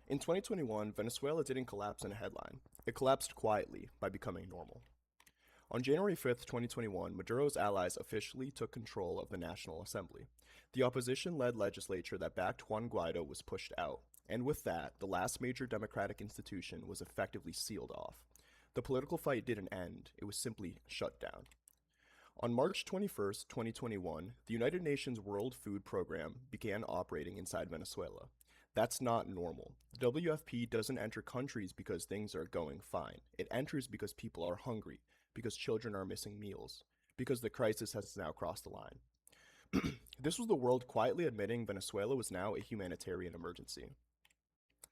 In 2021, Venezuela didn't collapse in a headline. It collapsed quietly by becoming normal. On January 5th, 2021, Maduro's allies officially took control of the National Assembly. The opposition led legislature that backed Juan Guaido was pushed out, and with that, the last major democratic institution was effectively sealed off. The political fight didn't end, it was simply shut down. On March 21st, 2021, the United Nations World Food Program began operating inside Venezuela. That's not normal. The WFP doesn't enter countries because things are going fine. It enters because people are hungry, because children are missing meals, because the crisis has now crossed the line. This was the world quietly admitting Venezuela was now a humanitarian emergency.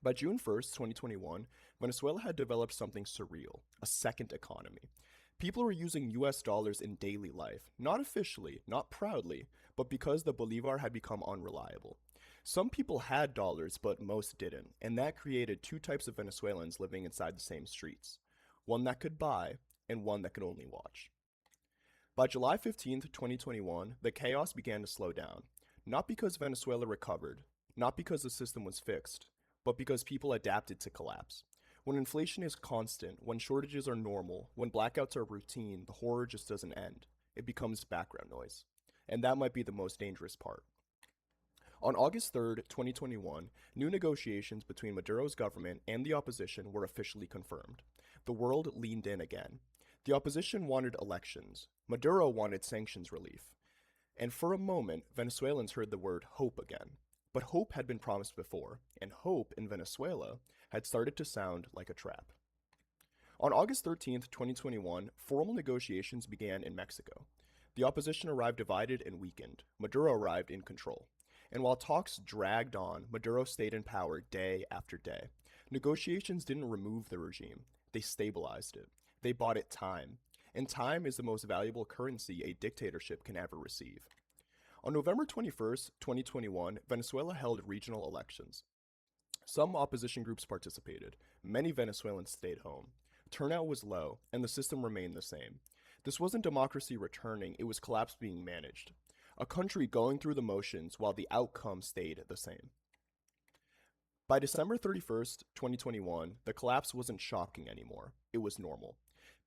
By June 1st, 2021, Venezuela had developed something surreal, a second economy. People were using US dollars in daily life, not officially, not proudly, but because the bolivar had become unreliable. Some people had dollars, but most didn't, and that created two types of Venezuelans living inside the same streets, one that could buy and one that could only watch. By July 15th, 2021, the chaos began to slow down, not because Venezuela recovered, not because the system was fixed, but because people adapted to collapse. When inflation is constant, when shortages are normal, when blackouts are routine, the horror just doesn't end. It becomes background noise. And that might be the most dangerous part. On August 3rd, 2021, new negotiations between Maduro's government and the opposition were officially confirmed. The world leaned in again. The opposition wanted elections. Maduro wanted sanctions relief. And for a moment, Venezuelans heard the word hope again. But hope had been promised before, and hope in Venezuela had started to sound like a trap. On August 13th, 2021, formal negotiations began in Mexico. The opposition arrived divided and weakened. Maduro arrived in control. And while talks dragged on, Maduro stayed in power day after day. Negotiations didn't remove the regime, they stabilized it. They bought it time. And time is the most valuable currency a dictatorship can ever receive. On November 21st, 2021, Venezuela held regional elections. Some opposition groups participated. Many Venezuelans stayed home. Turnout was low, and the system remained the same. This wasn't democracy returning, it was collapse being managed. A country going through the motions while the outcome stayed the same. By December 31st, 2021, the collapse wasn't shocking anymore. It was normal.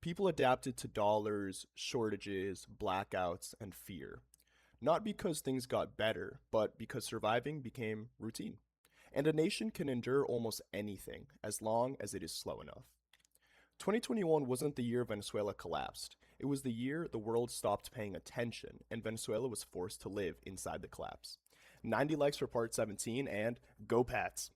People adapted to dollars, shortages, blackouts, and fear. Not because things got better, but because surviving became routine. And a nation can endure almost anything as long as it is slow enough. 2021 wasn't the year Venezuela collapsed. It was the year the world stopped paying attention and Venezuela was forced to live inside the collapse. 90 likes for part 17 and go Pats!